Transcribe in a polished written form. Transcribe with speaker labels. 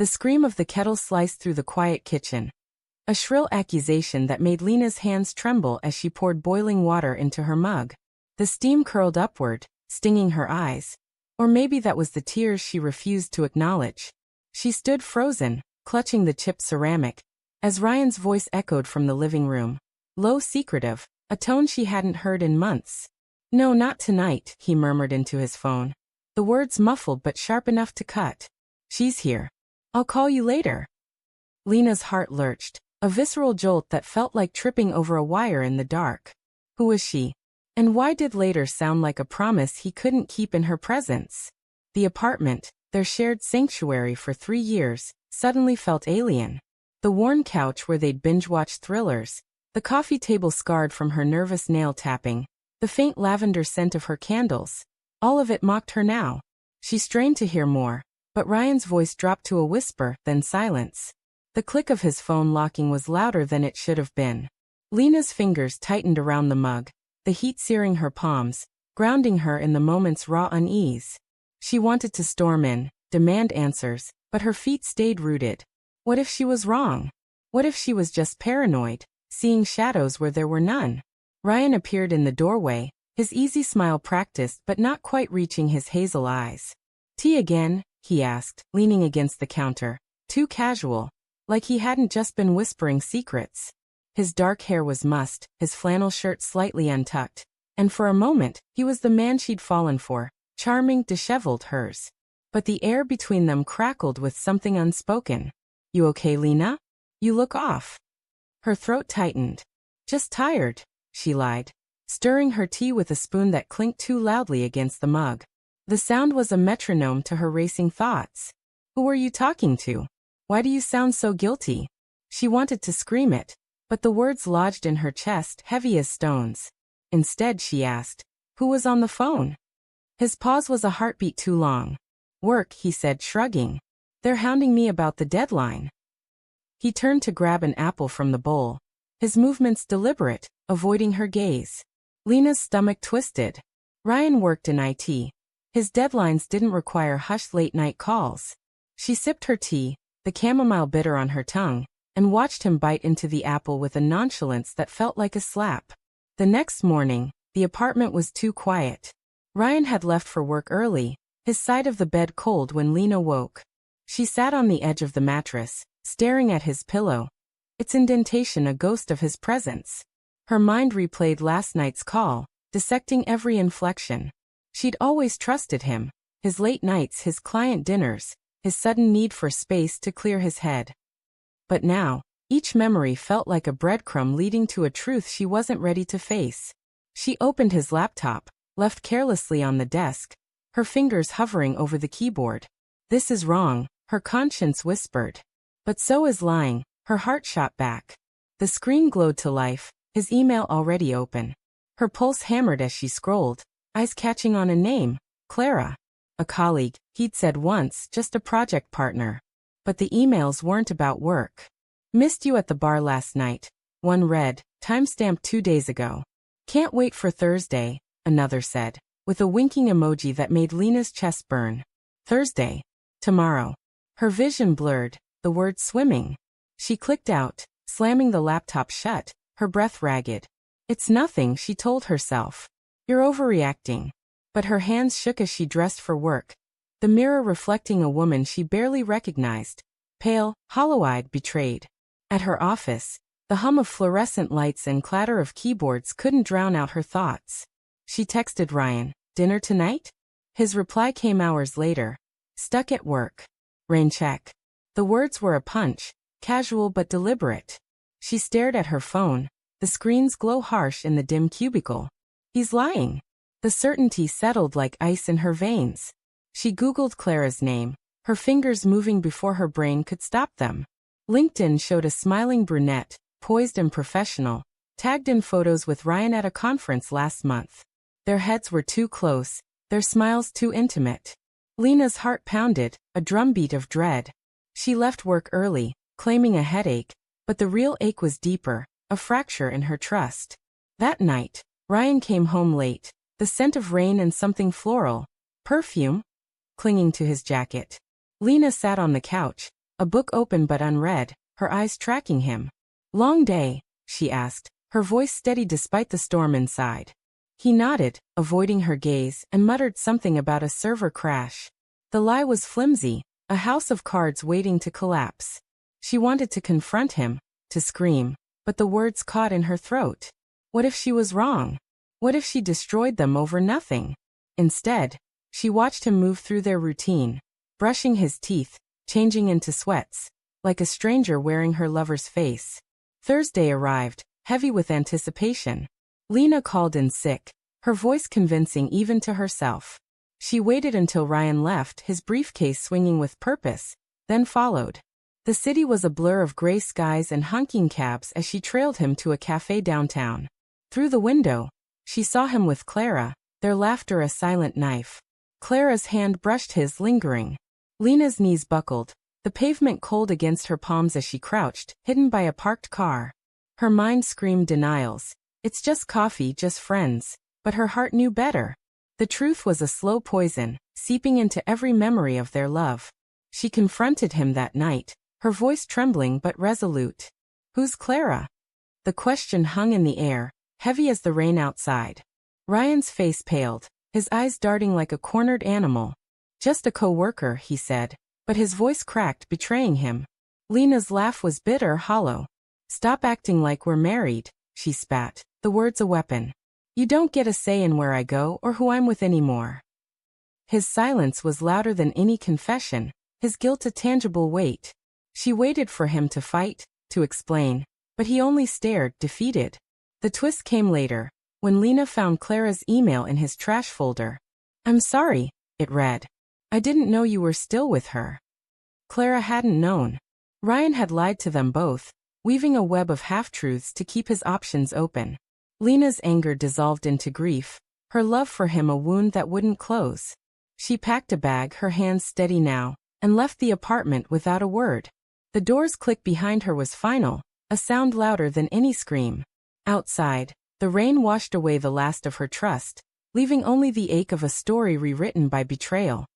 Speaker 1: The scream of the kettle sliced through the quiet kitchen. A shrill accusation that made Lena's hands tremble as she poured boiling water into her mug. The steam curled upward, stinging her eyes. Or maybe that was the tears she refused to acknowledge. She stood frozen, clutching the chipped ceramic, as Ryan's voice echoed from the living room. Low, secretive, a tone she hadn't heard in months. "No, not tonight," he murmured into his phone. The words muffled but sharp enough to cut. "She's here. I'll call you later." Lena's heart lurched, a visceral jolt that felt like tripping over a wire in the dark. Who was she? And why did later sound like a promise he couldn't keep in her presence? The apartment, their shared sanctuary for 3 years, suddenly felt alien. The worn couch where they'd binge-watched thrillers, the coffee table scarred from her nervous nail-tapping, the faint lavender scent of her candles, all of it mocked her now. She strained to hear more, but Ryan's voice dropped to a whisper, then silence. The click of his phone locking was louder than it should have been. Lena's fingers tightened around the mug, the heat searing her palms, grounding her in the moment's raw unease. She wanted to storm in, demand answers, but her feet stayed rooted. What if she was wrong? What if she was just paranoid, seeing shadows where there were none? Ryan appeared in the doorway, his easy smile practiced but not quite reaching his hazel eyes. "Tea again?" he asked, leaning against the counter. Too casual, like he hadn't just been whispering secrets. His dark hair was mussed, his flannel shirt slightly untucked, and for a moment, he was the man she'd fallen for, charming, disheveled hers. But the air between them crackled with something unspoken. "You okay, Lena? You look off." Her throat tightened. "Just tired," she lied, stirring her tea with a spoon that clinked too loudly against the mug. The sound was a metronome to her racing thoughts. "Who were you talking to? Why do you sound so guilty?" She wanted to scream it, but the words lodged in her chest, heavy as stones. Instead, she asked, "Who was on the phone?" His pause was a heartbeat too long. "Work," he said, shrugging. "They're hounding me about the deadline." He turned to grab an apple from the bowl, his movements deliberate, avoiding her gaze. Lena's stomach twisted. Ryan worked in IT. His deadlines didn't require hushed late-night calls. She sipped her tea, the chamomile bitter on her tongue, and watched him bite into the apple with a nonchalance that felt like a slap. The next morning, the apartment was too quiet. Ryan had left for work early, his side of the bed cold when Lena woke. She sat on the edge of the mattress, staring at his pillow, its indentation a ghost of his presence. Her mind replayed last night's call, dissecting every inflection. She'd always trusted him, his late nights, his client dinners, his sudden need for space to clear his head. But now, each memory felt like a breadcrumb leading to a truth she wasn't ready to face. She opened his laptop, left carelessly on the desk, her fingers hovering over the keyboard. "This is wrong," her conscience whispered. "But so is lying," her heart shot back. The screen glowed to life, his email already open. Her pulse hammered as she scrolled, eyes catching on a name, Clara. A colleague, he'd said once, just a project partner. But the emails weren't about work. "Missed you at the bar last night," one read, timestamped 2 days ago. "Can't wait for Thursday," another said, with a winking emoji that made Lena's chest burn. Thursday. Tomorrow. Her vision blurred, the word swimming. She clicked out, slamming the laptop shut, her breath ragged. "It's nothing," she told herself. "You're overreacting." But her hands shook as she dressed for work, the mirror reflecting a woman she barely recognized, pale, hollow-eyed, betrayed. At her office, the hum of fluorescent lights and clatter of keyboards couldn't drown out her thoughts. She texted Ryan, "Dinner tonight?" His reply came hours later. "Stuck at work. Rain check." The words were a punch, casual but deliberate. She stared at her phone, the screen's glow harsh in the dim cubicle. He's lying. The certainty settled like ice in her veins. She Googled Clara's name, her fingers moving before her brain could stop them. LinkedIn showed a smiling brunette, poised and professional, tagged in photos with Ryan at a conference last month. Their heads were too close, their smiles too intimate. Lena's heart pounded, a drumbeat of dread. She left work early, claiming a headache, but the real ache was deeper, a fracture in her trust. That night, Ryan came home late, the scent of rain and something floral, perfume, clinging to his jacket. Lena sat on the couch, a book open but unread, her eyes tracking him. "Long day?" she asked, her voice steady despite the storm inside. He nodded, avoiding her gaze, and muttered something about a server crash. The lie was flimsy, a house of cards waiting to collapse. She wanted to confront him, to scream, but the words caught in her throat. What if she was wrong? What if she destroyed them over nothing? Instead, she watched him move through their routine, brushing his teeth, changing into sweats, like a stranger wearing her lover's face. Thursday arrived, heavy with anticipation. Lena called in sick, her voice convincing even to herself. She waited until Ryan left, his briefcase swinging with purpose, then followed. The city was a blur of gray skies and honking cabs as she trailed him to a cafe downtown. Through the window, she saw him with Clara, their laughter a silent knife. Clara's hand brushed his, lingering. Lena's knees buckled, the pavement cold against her palms as she crouched, hidden by a parked car. Her mind screamed denials. It's just coffee, just friends. But her heart knew better. The truth was a slow poison, seeping into every memory of their love. She confronted him that night, her voice trembling but resolute. "Who's Clara?" The question hung in the air, heavy as the rain outside. Ryan's face paled, his eyes darting like a cornered animal. "Just a co-worker," he said, but his voice cracked, betraying him. Lena's laugh was bitter, hollow. "Stop acting like we're married," she spat, the words a weapon. "You don't get a say in where I go or who I'm with anymore." His silence was louder than any confession, his guilt a tangible weight. She waited for him to fight, to explain, but he only stared, defeated. The twist came later, when Lena found Clara's email in his trash folder. "I'm sorry," it read. "I didn't know you were still with her." Clara hadn't known. Ryan had lied to them both, weaving a web of half-truths to keep his options open. Lena's anger dissolved into grief, her love for him a wound that wouldn't close. She packed a bag, her hands steady now, and left the apartment without a word. The door's click behind her was final, a sound louder than any scream. Outside, the rain washed away the last of her trust, leaving only the ache of a story rewritten by betrayal.